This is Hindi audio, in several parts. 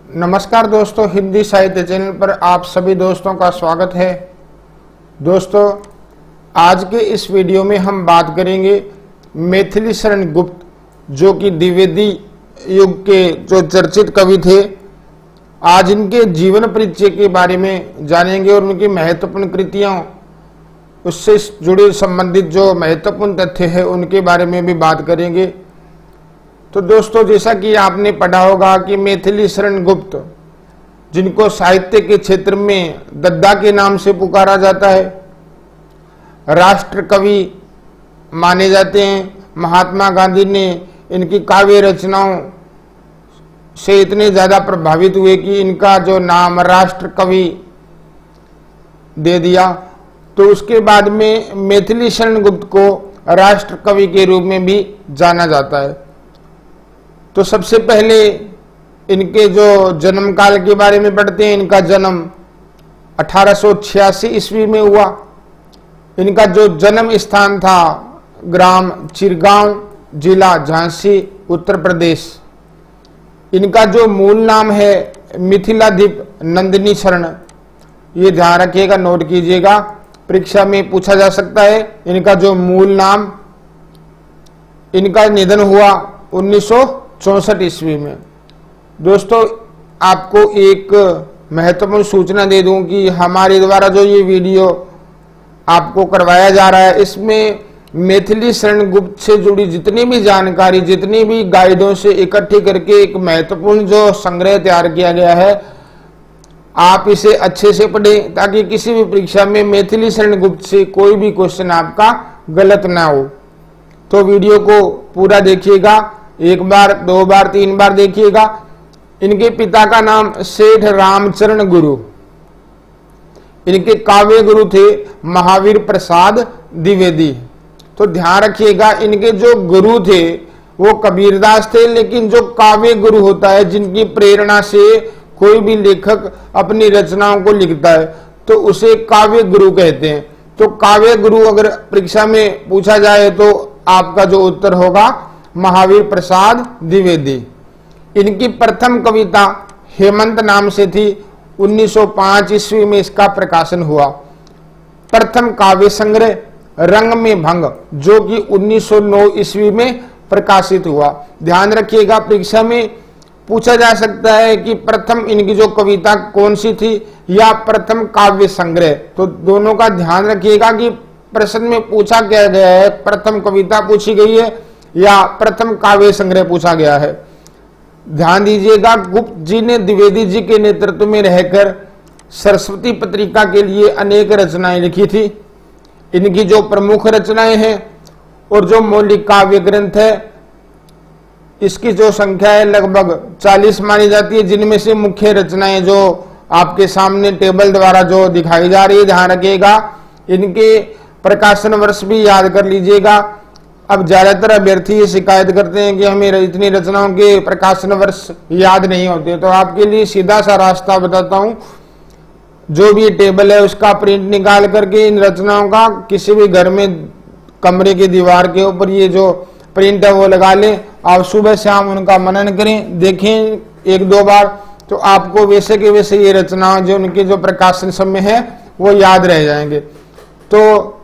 नमस्कार दोस्तों, हिंदी साहित्य चैनल पर आप सभी दोस्तों का स्वागत है। दोस्तों, आज के इस वीडियो में हम बात करेंगे मैथिली शरण गुप्त, जो कि द्विवेदी युग के जो चर्चित कवि थे। आज इनके जीवन परिचय के बारे में जानेंगे और उनकी महत्वपूर्ण कृतियों, उससे जुड़े संबंधित जो महत्वपूर्ण तथ्य है उनके बारे में भी बात करेंगे। तो दोस्तों, जैसा कि आपने पढ़ा होगा कि मैथिली शरण गुप्त, जिनको साहित्य के क्षेत्र में दद्दा के नाम से पुकारा जाता है, राष्ट्र कवि माने जाते हैं। महात्मा गांधी ने इनकी काव्य रचनाओं से इतने ज्यादा प्रभावित हुए कि इनका जो नाम राष्ट्र कवि दे दिया। तो उसके बाद में मैथिली शरण गुप्त को राष्ट्र कवि के रूप में भी जाना जाता है। तो सबसे पहले इनके जो जन्म काल के बारे में पढ़ते हैं। इनका जन्म 1886 ईस्वी में हुआ। इनका जो जन्म स्थान था ग्राम चिरगांव, जिला झांसी, उत्तर प्रदेश। इनका जो मूल नाम है मिथिलादीप नंदिनी शरण, ये ध्यान रखिएगा, नोट कीजिएगा, परीक्षा में पूछा जा सकता है। इनका जो मूल नाम, इनका निधन हुआ 1964 ईस्वी में। दोस्तों, आपको एक महत्वपूर्ण सूचना दे दूं कि हमारे द्वारा जो ये वीडियो आपको करवाया जा रहा है, इसमें मैथिली शरण गुप्त से जुड़ी जितनी भी जानकारी, जितनी भी गाइडों से इकट्ठी करके एक महत्वपूर्ण जो संग्रह तैयार किया गया है, आप इसे अच्छे से पढ़ें ताकि किसी भी परीक्षा में मैथिली शरण गुप्त से कोई भी क्वेश्चन आपका गलत ना हो। तो वीडियो को पूरा देखिएगा, एक बार, दो बार, तीन बार देखिएगा। इनके पिता का नाम सेठ रामचरण गुरु, इनके काव्य गुरु थे महावीर प्रसाद द्विवेदी। तो ध्यान रखिएगा, इनके जो गुरु थे वो कबीरदास थे, लेकिन जो काव्य गुरु होता है, जिनकी प्रेरणा से कोई भी लेखक अपनी रचनाओं को लिखता है, तो उसे काव्य गुरु कहते हैं। तो काव्य गुरु अगर परीक्षा में पूछा जाए तो आपका जो उत्तर होगा महावीर प्रसाद द्विवेदी। इनकी प्रथम कविता हेमंत नाम से थी। 1905 ईस्वी में इसका प्रकाशन हुआ। प्रथम काव्य संग्रह रंग में भंग, जो कि 1909 ईस्वी में प्रकाशित हुआ। ध्यान रखिएगा, परीक्षा में पूछा जा सकता है कि प्रथम इनकी जो कविता कौन सी थी या प्रथम काव्य संग्रह। तो दोनों का ध्यान रखिएगा कि प्रश्न में पूछा क्या गया है, प्रथम कविता पूछी गई है या प्रथम काव्य संग्रह पूछा गया है। ध्यान दीजिएगा, गुप्त जी ने द्विवेदी जी के नेतृत्व में रहकर सरस्वती पत्रिका के लिए अनेक रचनाएं लिखी थी। इनकी जो प्रमुख रचनाएं हैं और जो मौलिक काव्य ग्रंथ है, इसकी जो संख्या है लगभग 40 मानी जाती है, जिनमें से मुख्य रचनाएं जो आपके सामने टेबल द्वारा जो दिखाई जा रही है, ध्यान रखिएगा। इनके प्रकाशन वर्ष भी याद कर लीजिएगा। अब ज्यादातर अभ्यर्थी ये शिकायत करते हैं कि हमें इतनी रचनाओं के प्रकाशन वर्ष याद नहीं होते। तो आपके लिए सीधा सा रास्ता बताता हूं, जो भी टेबल है उसका प्रिंट निकाल करके इन रचनाओं का किसी भी घर में कमरे की दीवार के ऊपर ये जो प्रिंट है वो लगा लें। आप सुबह शाम उनका मनन करें, देखें एक दो बार, तो आपको वैसे के वैसे ये रचनाएं जो उनके जो प्रकाशन समय है वो याद रह जाएंगे। तो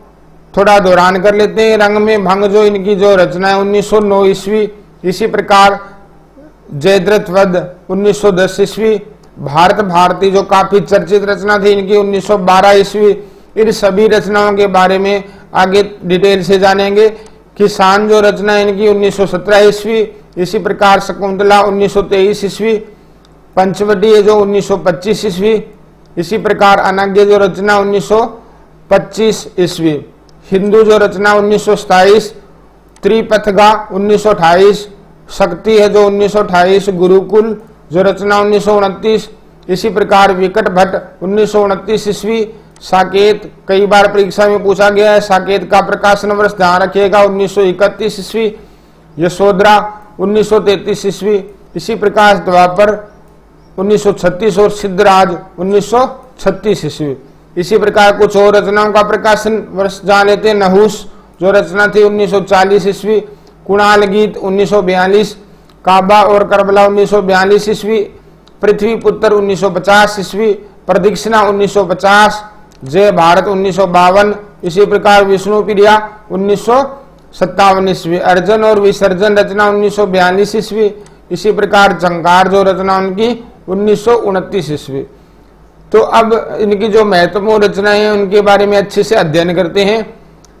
थोड़ा दोहरान कर लेते हैं। रंग में भंग जो इनकी जो रचना है 1909 ईस्वी। इसी प्रकार जयद्रथ वध 1910 ईस्वी। भारत भारती जो काफी चर्चित रचना थी इनकी 1912 ईस्वी। इन सभी रचनाओं के बारे में आगे डिटेल से जानेंगे। किसान जो रचना है इनकी 1917 ईस्वी। इसी प्रकार शकुंतला 1923 ईस्वी। पंचवटी है जो 1925 ईस्वी। इसी प्रकार अनज्ञ जो रचना 1925 ईस्वी। हिंदू जो रचना 1927। त्रिपथगा 1928। शक्ति है जो 1928। गुरुकुल जो रचना 1929। इसी प्रकार विकट भट्ट 1929 ईस्वी। साकेत कई बार परीक्षा में पूछा गया है, साकेत का प्रकाशन वर्ष ध्यान रखिएगा 1931 ईस्वी। यशोधरा 1933 ईस्वी। इसी प्रकार द्वापर 1936 और सिद्धराज 1936 ईस्वी। इसी प्रकार कुछ और रचनाओं का प्रकाशन वर्ष जान लेते हैं। नहुस जो रचना थी 1940 ईस्वी। कुणाल गीत 1942। काबा और करबला 1942 ईस्वी। पृथ्वी पुत्र 1950 ईस्वी, प्रदक्षिणा 1950, जय भारत 1952, इसी प्रकार विष्णु प्रिया 1957 ईस्वी, अर्जुन और विसर्जन रचना 1942 ईस्वी, इसी प्रकार झंकार जो रचना उनकी 1929 ईस्वी। तो अब इनकी जो महत्वपूर्ण रचनाएं हैं उनके बारे में अच्छे से अध्ययन करते हैं।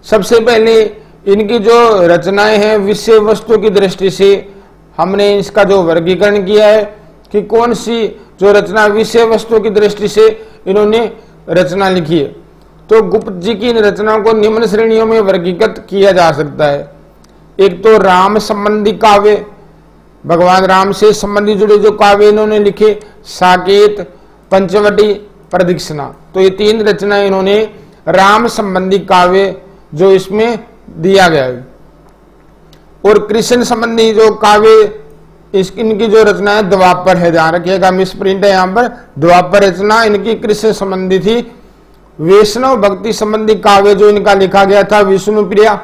सबसे पहले इनकी जो रचनाएं हैं विषय वस्तु की दृष्टि से हमने इसका जो वर्गीकरण किया है कि कौन सी जो रचना विषय वस्तु की दृष्टि से इन्होंने रचना लिखी है। तो गुप्त जी की इन रचनाओं को निम्न श्रेणियों में वर्गीकृत किया जा सकता है। एक तो राम संबंधी काव्य, भगवान राम से संबंधित जुड़े जो काव्य इन्होंने लिखे, साकेत, पंचवटी, प्रदक्षिणा, तो ये 3 रचनाएं इन्होंने राम संबंधी काव्य जो इसमें दिया गया है। और कृष्ण संबंधी जो काव्य इनकी जो रचना है द्वापर है, ध्यान रखिएगा, मिसप्रिंट है यहाँ पर, द्वापर रचना इनकी कृष्ण संबंधी थी। वैष्णव भक्ति संबंधी काव्य जो इनका लिखा गया था विष्णु प्रिया,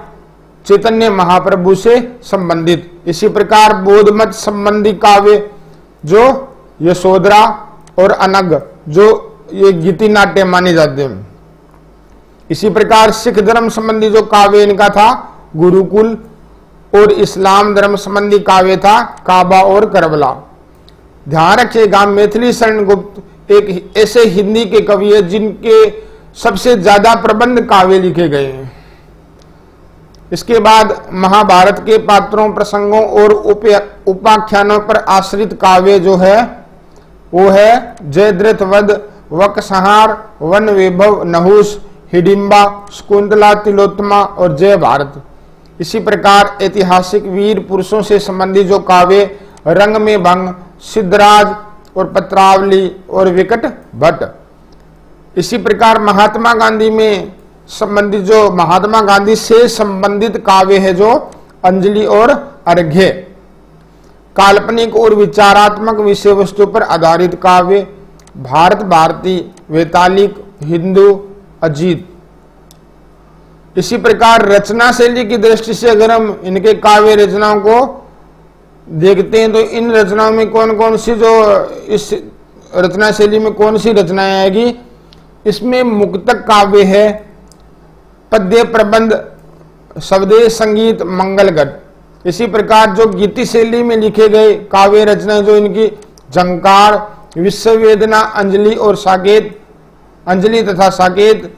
चैतन्य महाप्रभु से संबंधित। इसी प्रकार बोधमत संबंधी काव्य जो यशोधरा और अनग जो ये गीति नाट्य माने जाते हैं। इसी प्रकार सिख धर्म संबंधी जो काव्य इनका था गुरुकुल, और इस्लाम धर्म संबंधी काव्य था काबा और करबला। ध्यान रखिएगा, मैथिली शरण गुप्त एक ऐसे हिंदी के कवि है जिनके सबसे ज्यादा प्रबंध काव्य लिखे गए हैं। इसके बाद महाभारत के पात्रों, प्रसंगों और उपाख्यानों पर आश्रित काव्य जो है वो है जयद्रथ वध, वकसंहार, वन वैभव, नहुस, हिडिंबा, शकुंतला, तिलोत्तमा और जय भारत। इसी प्रकार ऐतिहासिक वीर पुरुषों से संबंधित जो काव्य रंग में भंग, सिद्धराज और पत्रावली और विकट भट्ट। इसी प्रकार महात्मा गांधी में संबंधित जो महात्मा गांधी से संबंधित काव्य है जो अंजलि और अर्घ्य। काल्पनिक और विचारात्मक विषय वस्तु पर आधारित काव्य भारत भारती, वैतालिक, हिंदू, अजीत। इसी प्रकार रचना शैली की दृष्टि से अगर हम इनके काव्य रचनाओं को देखते हैं तो इन रचनाओं में कौन कौन सी जो इस रचना शैली में कौन सी रचनाएं आएगी, इसमें मुक्तक काव्य है, पद्य प्रबंध, शब्देश संगीत, मंगलगट। इसी प्रकार जो गीति शैली में लिखे गए काव्य रचनाएं जो इनकी झंकार, विश्ववेदना, अंजलि और साकेत, अंजलि तथा साकेत,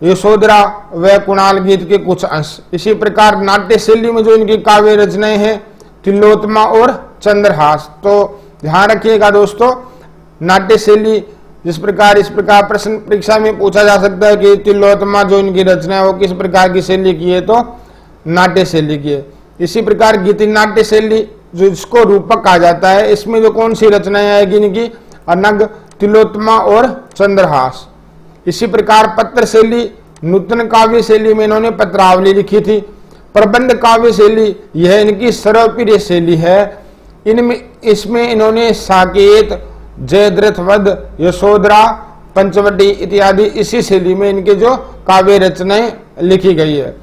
यशोधरा व कुणाल गीत के कुछ अंश। इसी प्रकार नाट्य शैली में जो इनकी काव्य रचनाएं हैं तिलोत्तमा और चंद्रहास। तो ध्यान रखिएगा दोस्तों, नाट्य शैली इस प्रकार प्रश्न परीक्षा में पूछा जा सकता है कि तिलोत्तमा जो इनकी रचना है वो किस प्रकार की शैली की है, तो नाट्य शैली की है। इसी प्रकार गीति नाट्य शैली जो इसको रूपक कहा जाता है, इसमें जो कौन सी रचनाएं आएगी इनकी, अनग, तिलोत्तमा और चंद्रहास। इसी प्रकार पत्र शैली, नूतन काव्य शैली में इन्होंने पत्रावली लिखी थी। प्रबंध काव्य शैली यह इनकी सर्वप्रिय शैली है। इसमें इन्होंने साकेत, जयद्रथ वध, यशोधरा, पंचवटी इत्यादि इसी शैली में इनके जो काव्य रचनाएं लिखी गई है।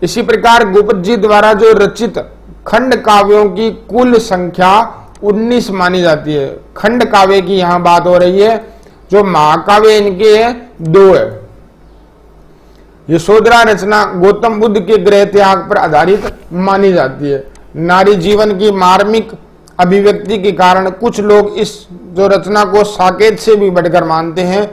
इसी प्रकार गुप्त जी द्वारा जो रचित खंड काव्यों की कुल संख्या 19 मानी जाती है। खंड काव्य की यहां बात हो रही है, जो महाकाव्य इनके है 2 है। यशोधरा रचना गौतम बुद्ध के गृह त्याग पर आधारित मानी जाती है। नारी जीवन की मार्मिक अभिव्यक्ति के कारण कुछ लोग इस जो रचना को साकेत से भी बढ़कर मानते हैं।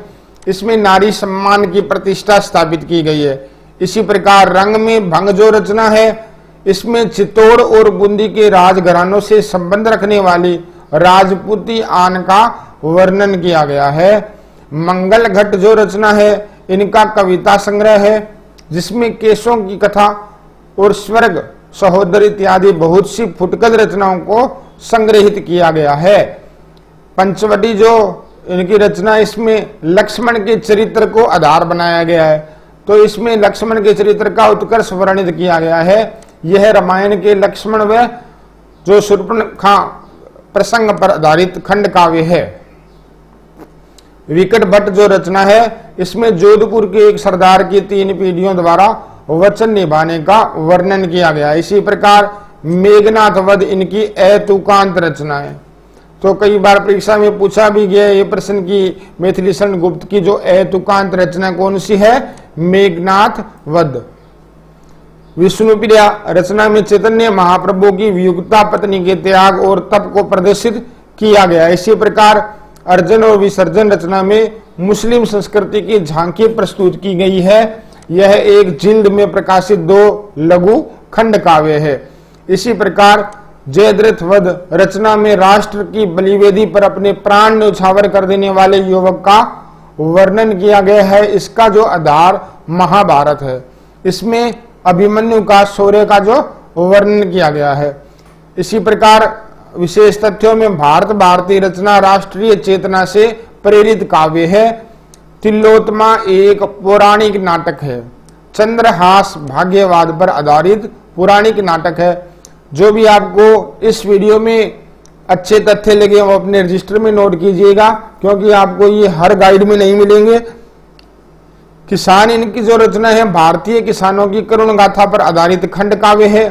इसमें नारी सम्मान की प्रतिष्ठा स्थापित की गई है। इसी प्रकार रंग में भंग जो रचना है, इसमें चित्तौड़ और बूंदी के राजघरानों से संबंध रखने वाली राजपूती आन का वर्णन किया गया है। मंगल घट जो रचना है, इनका कविता संग्रह है, जिसमें केशों की कथा और स्वर्ग सहोदर इत्यादि बहुत सी फुटकर रचनाओं को संग्रहित किया गया है। पंचवटी जो इनकी रचना, इसमें लक्ष्मण के चरित्र को आधार बनाया गया है। तो इसमें लक्ष्मण के चरित्र का उत्कर्ष वर्णित किया गया है। यह रामायण के लक्ष्मण व जो शूर्पणखा प्रसंग पर आधारित खंड काव्य है। विकट भट्ट जो रचना है, इसमें जोधपुर के एक सरदार की 3 पीढ़ियों द्वारा वचन निभाने का वर्णन किया गया। इसी प्रकार मेघनाथ वध इनकी अतुकांत रचना है। तो कई बार परीक्षा में पूछा भी गया ये प्रश्न की मैथिली शरण गुप्त की जो तुकांत रचना कौन सी है? मेघनाथ वध। विष्णुप्रिया रचना में चैतन्य महाप्रभु की वियुक्ता पत्नी के त्याग और तप को प्रदर्शित किया गया। इसी प्रकार अर्जन और विसर्जन रचना में मुस्लिम संस्कृति की झांकी प्रस्तुत की गई है। यह एक जिल्द में प्रकाशित 2 लघु खंड काव्य है। इसी प्रकार जयद्रथ वध रचना में राष्ट्र की बलिवेदी पर अपने प्राण न्यौछावर कर देने वाले युवक का वर्णन किया गया है। इसका जो आधार महाभारत है, इसमें अभिमन्यु का शौर्य का जो वर्णन किया गया है। इसी प्रकार विशेष तथ्यों में भारतीय रचना राष्ट्रीय चेतना से प्रेरित काव्य है। तिलोत्तमा एक पौराणिक नाटक है। चंद्रहास भाग्यवाद पर आधारित पौराणिक नाटक है। जो भी आपको इस वीडियो में अच्छे तथ्य लगे वो अपने रजिस्टर में नोट कीजिएगा, क्योंकि आपको ये हर गाइड में नहीं मिलेंगे। किसान इनकी जो रचना है भारतीय किसानों की करुण गाथा पर आधारित खंड काव्य है।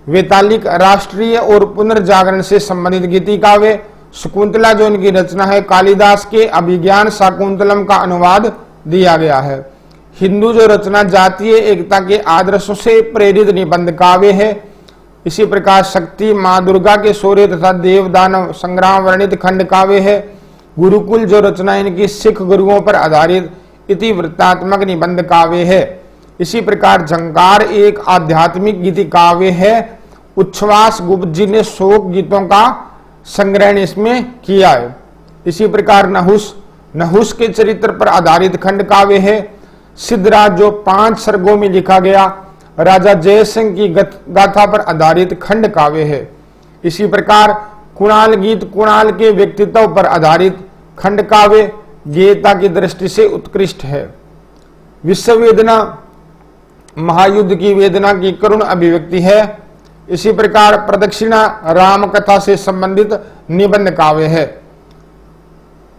वेतालिक राष्ट्रीय और पुनर्जागरण से संबंधित गीति काव्य। शकुंतला जो इनकी रचना है कालिदास के अभिज्ञान शाकुंतलम का अनुवाद दिया गया है। हिंदू जो रचना जातीय एकता के आदर्शों से प्रेरित निबंध काव्य है। इसी प्रकार शक्ति मां दुर्गा के शौर्य तथा देव दानव संग्राम वर्णित खंड काव्य है। गुरुकुल जो रचना इनकी सिख गुरुओं पर आधारित इतिवृत्तात्मक निबंध काव्य है। इसी प्रकार झंकार एक आध्यात्मिक गीति काव्य है। उच्छ्वास गुप्त जी ने शोक गीतों का संग्रहण इसमें किया है। इसी प्रकार नहुस के चरित्र पर आधारित खंड काव्य है। सिद्धराज जो 5 सर्गों में लिखा गया राजा जयसिंह की गाथा पर आधारित खंड काव्य है। इसी प्रकार कुणाल गीत कुणाल के व्यक्तित्व पर आधारित खंड काव्य गीता की दृष्टि से उत्कृष्ट है। विश्व वेदना महायुद्ध की वेदना की करुण अभिव्यक्ति है। इसी प्रकार प्रदक्षिणा राम कथा से संबंधित निबंध काव्य है।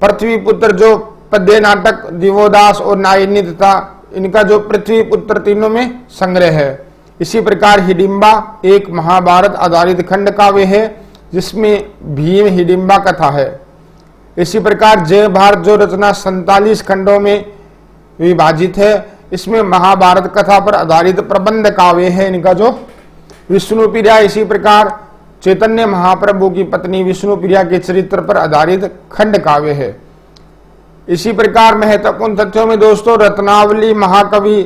पृथ्वीपुत्र जो पद्य नाटक दिवोदास और नायिनी तथा इनका जो पृथ्वीपुत्र तीनों में संग्रह है। इसी प्रकार हिडिंबा एक महाभारत आधारित खंड काव्य है जिसमें भीम हिडिंबा कथा है। इसी प्रकार जय भारत जो रचना 47 खंडों में विभाजित है। इसमें महाभारत कथा पर आधारित प्रबंध काव्य है इनका जो विष्णुप्रिया। इसी प्रकार चैतन्य महाप्रभु की पत्नी विष्णुप्रिया के चरित्र पर आधारित खंड काव्य है। इसी प्रकार महत्वपूर्ण तथ्यों में दोस्तों रत्नावली महाकवि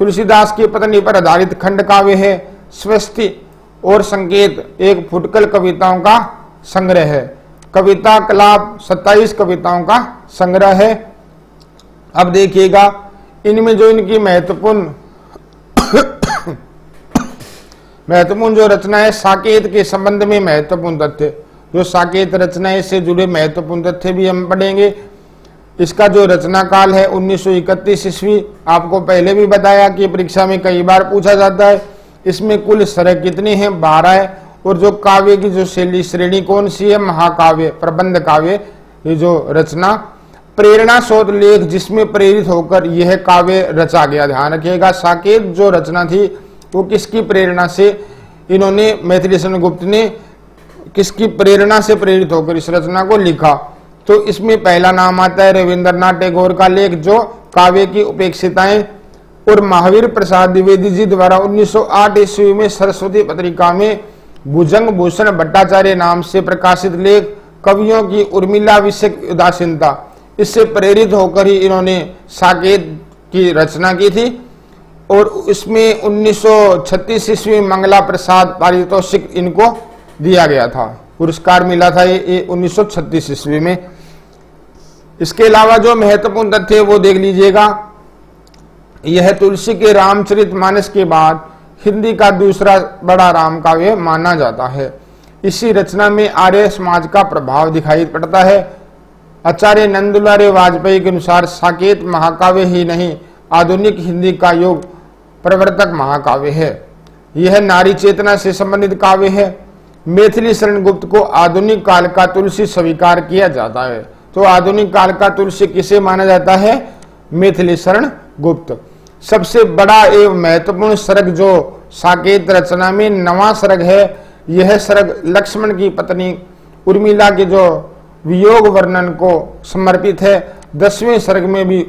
तुलसीदास की पत्नी पर आधारित खंड काव्य है। स्वस्ति और संकेत एक फुटकल कविताओं का संग्रह है। कविता कलाप 27 कविताओं का संग्रह है। अब देखिएगा इनमें जो इनकी महत्वपूर्ण जो रचना है साकेत के संबंध में महत्वपूर्ण तथ्य, जो साकेत रचना से जुड़े महत्वपूर्ण तथ्य भी हम पढ़ेंगे। इसका जो रचना काल है 1931 ईस्वी, आपको पहले भी बताया कि परीक्षा में कई बार पूछा जाता है। इसमें कुल सरक कितनी है? 12 है। और जो काव्य की जो शैली श्रेणी कौन सी है? महाकाव्य प्रबंध काव्य। ये जो रचना प्रेरणा शोध लेख जिसमें प्रेरित होकर यह काव्य रचा गया। ध्यान रखिएगा साकेत जो रचना थी वो किसकी प्रेरणा से इन्होंने मैथिली शरण गुप्त ने किसकी प्रेरणा से प्रेरित होकर इस रचना को लिखा? तो इसमें पहला नाम आता है रविंद्रनाथ टैगोर का लेख जो काव्य की उपेक्षिताएं और महावीर प्रसाद द्विवेदी जी द्वारा 1908 ईस्वी में सरस्वती पत्रिका में भुजंग भूषण भट्टाचार्य नाम से प्रकाशित लेख कवियों की उर्मिला विषयक उदासीनता, इससे प्रेरित होकर ही इन्होंने साकेत की रचना की थी। और इसमें 1936 ईस्वी मंगला प्रसाद पारितोषिक इनको दिया गया था, पुरस्कार मिला था ये 1936 ईस्वी में। इसके अलावा जो महत्वपूर्ण तथ्य वो देख लीजिएगा। यह तुलसी के रामचरितमानस के बाद हिंदी का दूसरा बड़ा राम काव्य माना जाता है। इसी रचना में आर्य समाज का प्रभाव दिखाई पड़ता है। आचार्य नंदुलारे वाजपेयी के अनुसार साकेत महाकाव्य ही नहीं आधुनिक हिंदी का युग प्रवर्तक महाकाव्य है। यह नारी चेतना से संबंधित काव्य है। मैथिली शरण गुप्त को आधुनिक काल का तुलसी स्वीकार किया जाता है। तो आधुनिक काल का तुलसी किसे माना जाता है? मैथिली शरण गुप्त। सबसे बड़ा एवं महत्वपूर्ण सर्ग जो साकेत रचना में 9वां सर्ग है, यह सर्ग लक्ष्मण की पत्नी उर्मिला के जो वियोग वर्णन को समर्पित है। 10वें सर्ग में भी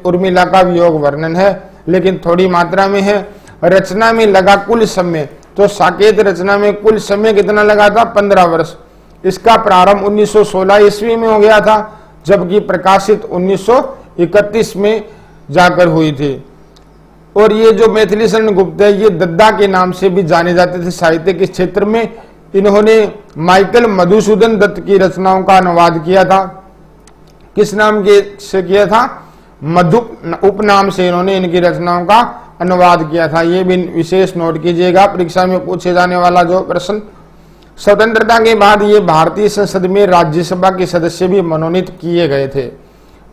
उर्मिला का वियोग वर्णन है, लेकिन थोड़ी मात्रा में है। रचना में लगा कुल समय, तो साकेत रचना में कुल समय कितना लगा था? 15 वर्ष। इसका प्रारंभ 1916 ईस्वी में हो गया था, जबकि प्रकाशित 1931 में जाकर हुई थी। और ये जो मैथिली शरण गुप्त है, ये दद्दा के नाम से भी जाने जाते थे साहित्य के क्षेत्र में। इन्होंने माइकल मधुसूदन दत्त की रचनाओं का अनुवाद किया था। किस नाम के से किया था? मधु उपनाम से इन्होंने इनकी रचनाओं का अनुवाद किया था। ये भी विशेष नोट कीजिएगा, परीक्षा में पूछे जाने वाला जो प्रश्न। स्वतंत्रता के बाद ये भारतीय संसद में राज्यसभा के सदस्य भी मनोनीत किए गए थे।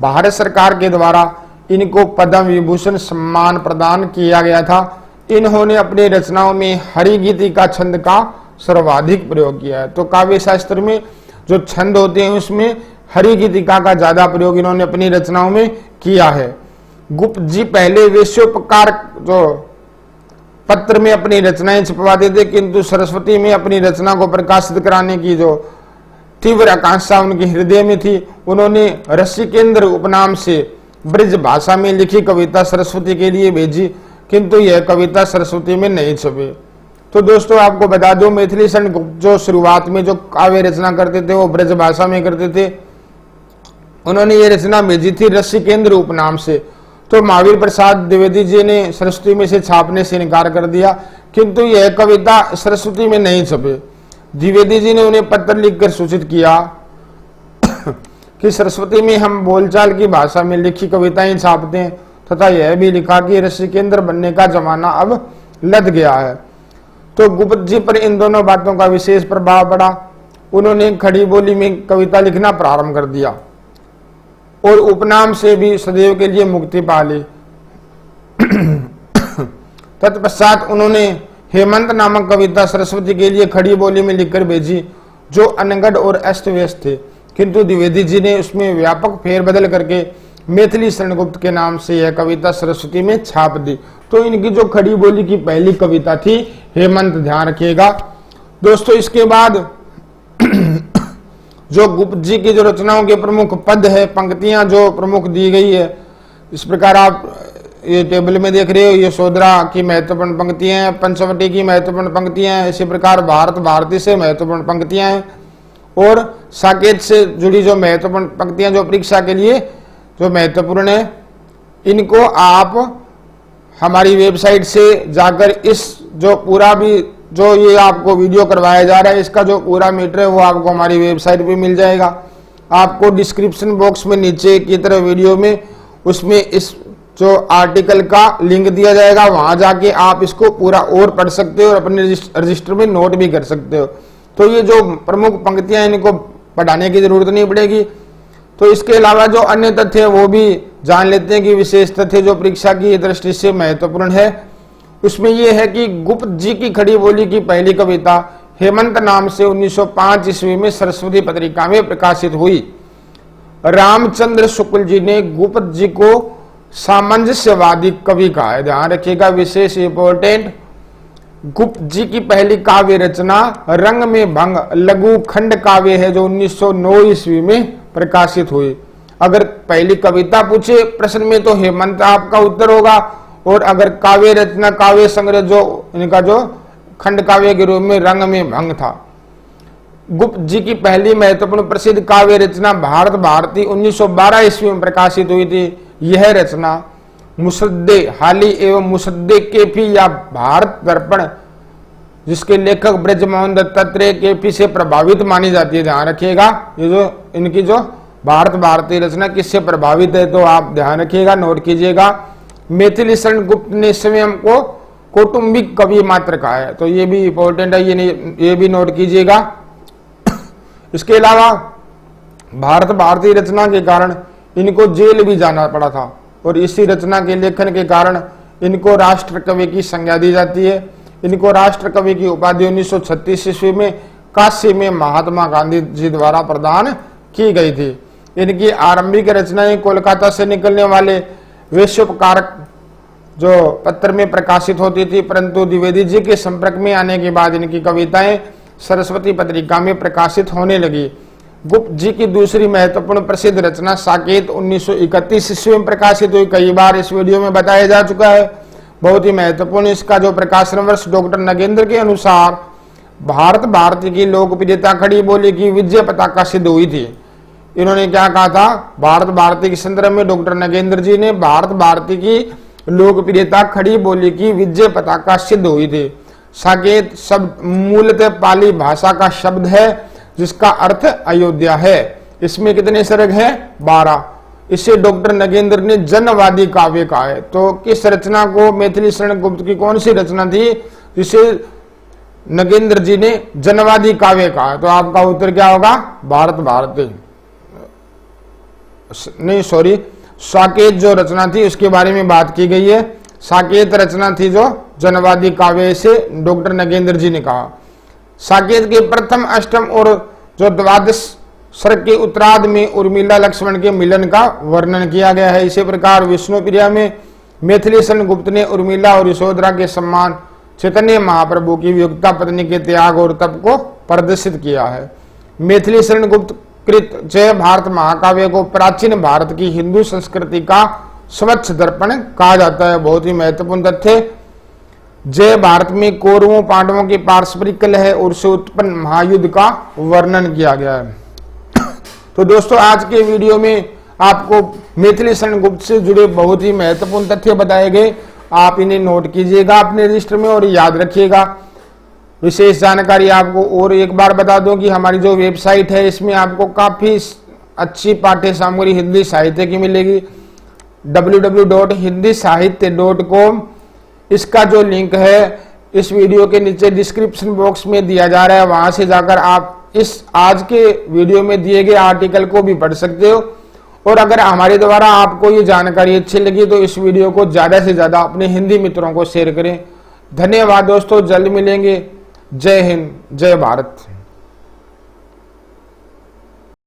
भारत सरकार के द्वारा इनको पद्म विभूषण सम्मान प्रदान किया गया था। इन्होंने अपनी रचनाओं में हरिगीतिका छंद का सर्वाधिक प्रयोग किया है। तो काव्य शास्त्र में जो छंद होते हैं उसमें हरिगीतिका का ज्यादा प्रयोग इन्होंने अपनी रचनाओं में किया है। गुप्त जी पहले वेश्योपकार जो पत्र में अपनी रचनाएं छपवाते थे, किंतु सरस्वती में अपनी रचना को प्रकाशित कराने की जो तीव्र आकांक्षा उनके हृदय में थी, उन्होंने रसिकेंद्र उपनाम से ब्रज भाषा में लिखी कविता सरस्वती के लिए भेजी, किंतु यह कविता सरस्वती में नहीं छपी। तो दोस्तों आपको बता दो, मैथिली शरण गुप्त जो शुरुआत में जो काव्य रचना करते थे वो ब्रज भाषा में करते थे। उन्होंने ये रचना भेजी थी रसिकेंद्र उपनाम से। तो महावीर प्रसाद द्विवेदी जी ने सरस्वती में से छापने से इनकार कर दिया, किंतु यह कविता सरस्वती में नहीं छपे। द्विवेदी जी ने उन्हें पत्र लिखकर सूचित किया कि सरस्वती में हम बोलचाल की भाषा में लिखी कविताएं छापते हैं, तथा यह भी लिखा कि रसिकेंद्र बनने का जमाना अब लद गया है। तो गुप्त जी पर इन दोनों बातों का विशेष प्रभाव पड़ा। उन्होंने खड़ी बोली में कविता लिखना प्रारंभ कर दिया और उपनाम से भी सदैव के लिए मुक्ति पा ली। तत्पश्चात उन्होंने हेमंत नामक कविता सरस्वती के लिए खड़ी बोली में लिखकर भेजी, जो अनगढ़ और अस्त व्यस्त थे, किंतु द्विवेदी जी ने उसमें व्यापक फेरबदल करके मैथिली शरण गुप्त के नाम से यह कविता सरस्वती में छाप दी। तो इनकी जो खड़ी बोली की पहली कविता थी हेमंत, ध्यान रखिएगा दोस्तों। इसके बाद जो गुप्त जी की जो रचनाओं के प्रमुख पद है, पंक्तियां जो प्रमुख दी गई है, इस प्रकार आप ये टेबल में देख रहे हो। ये सोदरा की महत्वपूर्ण पंक्तियां हैं, पंचवटी की महत्वपूर्ण पंक्तियां हैं, इसी प्रकार भारत भारती से महत्वपूर्ण पंक्तियां हैं, और साकेत से जुड़ी जो महत्वपूर्ण पंक्तियां जो परीक्षा के लिए जो महत्वपूर्ण है, इनको आप हमारी वेबसाइट से जाकर इस जो पूरा भी जो ये आपको वीडियो करवाया जा रहा है, इसका जो पूरा मीटर है वो आपको हमारी वेबसाइट पे मिल जाएगा। आपको डिस्क्रिप्शन बॉक्स में नीचे की तरफ वीडियो में उसमें इस जो आर्टिकल का लिंक दिया जाएगा, वहां जाके आप इसको पूरा और पढ़ सकते हो और अपने रजिस्टर में नोट भी कर सकते हो। तो ये जो प्रमुख पंक्तियां इनको पढ़ाने की जरूरत नहीं पड़ेगी। तो इसके अलावा जो अन्य तथ्य है वो भी जान लेते हैं कि विशेष तथ्य जो परीक्षा की दृष्टि से महत्वपूर्ण है। उसमें यह है कि गुप्त जी की खड़ी बोली की पहली कविता हेमंत नाम से 1905 ईस्वी में सरस्वती पत्रिका में प्रकाशित हुई। रामचंद्र शुक्ल जी ने गुप्त जी को सामंजस्यवादी कवि कहा है, ध्यान रखिएगा, विशेष इंपोर्टेंट। गुप्त जी की पहली काव्य रचना रंग में भंग लघु खंड काव्य है, जो 1909 ईस्वी में प्रकाशित हुई। अगर पहली कविता पूछे प्रश्न में तो हेमंत आपका उत्तर होगा, और अगर काव्य रचना काव्य संग्रह जो इनका जो खंड काव्य के रूप में रंग में भंग था। गुप्त जी की पहली महत्वपूर्ण प्रसिद्ध काव्य रचना भारत भारती 1912 ईस्वी में प्रकाशित हुई थी। यह रचना मुसद्दे हाली एवं मुसद्दे केपी या भारत दर्पण, जिसके लेखक ब्रजमोहन दत्तात्रेय केपी से प्रभावित मानी जाती है, ध्यान रखिएगा। ये जो इनकी जो भारत भारती रचना किससे प्रभावित है तो आप ध्यान रखिएगा, नोट कीजिएगा। मैथिली शरण गुप्त ने स्वयं को कौटुंबिक कवि मात्र कहा है, तो ये भी इंपॉर्टेंट है, ये भी नोट कीजिएगा। इसके अलावा भारत भारती रचना के कारण इनको जेल भी जाना पड़ा था, और इसी रचना के लेखन के कारण इनको राष्ट्र कवि की संज्ञा दी जाती है। इनको राष्ट्र कवि की उपाधि 1936 ईस्वी में काशी में महात्मा गांधी जी द्वारा प्रदान की गई थी। इनकी आरंभिक रचनाएं कोलकाता से निकलने वाले वेश्योपकार जो पत्र में प्रकाशित होती थी, परंतु द्विवेदी जी के संपर्क में आने के बाद इनकी कविताएं सरस्वती पत्रिका में प्रकाशित होने लगी। गुप्त जी की दूसरी महत्वपूर्ण प्रसिद्ध रचना साकेत 1931 ईस्वी में प्रकाशित हुई। कई बार इस वीडियो में बताया जा चुका है, बहुत ही महत्वपूर्ण। इसका जो प्रकाशन वर्ष डॉक्टर नगेंद्र के अनुसार भारत भारती की लोकप्रियता खड़ी बोली की विजय पताका सिद्ध हुई थी। इन्होंने क्या कहा था? भारत भारती के संदर्भ में डॉक्टर नगेंद्र जी ने भारत भारती की लोकप्रियता खड़ी बोली की विजय पताका सिद्ध हुई थी। साकेत शब्द मूलतः पाली भाषा का शब्द है जिसका अर्थ अयोध्या है। इसमें कितने सर्ग हैं? 12। इसे डॉक्टर नगेंद्र ने जनवादी काव्य कहा है। तो किस रचना को, मैथिली शरण गुप्त की कौन सी रचना थी जिसे नगेंद्र जी ने जनवादी काव्य कहा? तो आपका उत्तर क्या होगा? भारत भारती नहीं, सॉरी, साकेत जो रचना थी उसके बारे में बात की गई है। साकेत रचना थी जो जनवादी काव्य से डॉक्टर नगेंद्र जी ने कहा। साकेत के प्रथम, अष्टम और जो द्वादश सर्ग के उत्तरार्ध में उर्मिला लक्ष्मण के मिलन का वर्णन किया गया है। इसी प्रकार विष्णुप्रिया में मैथिली शरण गुप्त ने उर्मिला और यशोधरा के सम्मान, चैतन्य महाप्रभु की वियुक्ता पत्नी के त्याग और तप को प्रदर्शित किया है। मैथिली शरण गुप्त कृत जय भारत महाकाव्य को प्राचीन भारत की हिंदू संस्कृति का स्वच्छ दर्पण कहा जाता है। बहुत ही महत्वपूर्ण तथ्य, जय भारत में कौरवों पांडवों के पारस्परिक कलह और उससे उत्पन्न महायुद्ध का वर्णन किया गया है। तो दोस्तों, आज के वीडियो में आपको मैथिली शरण गुप्त से जुड़े बहुत ही महत्वपूर्ण तथ्य बताए गए। आप इन्हें नोट कीजिएगा अपने रजिस्टर में और याद रखिएगा। विशेष जानकारी आपको और एक बार बता दूं कि हमारी जो वेबसाइट है इसमें आपको काफी अच्छी पाठ्य सामग्री हिंदी साहित्य की मिलेगी। www.hindisahitya.com, इसका जो लिंक है इस वीडियो के नीचे डिस्क्रिप्शन बॉक्स में दिया जा रहा है। वहां से जाकर आप इस आज के वीडियो में दिए गए आर्टिकल को भी पढ़ सकते हो। और अगर हमारे द्वारा आपको ये जानकारी अच्छी लगी तो इस वीडियो को ज्यादा से ज्यादा अपने हिंदी मित्रों को शेयर करें। धन्यवाद दोस्तों, जल्द मिलेंगे। जय हिंद, जय भारत।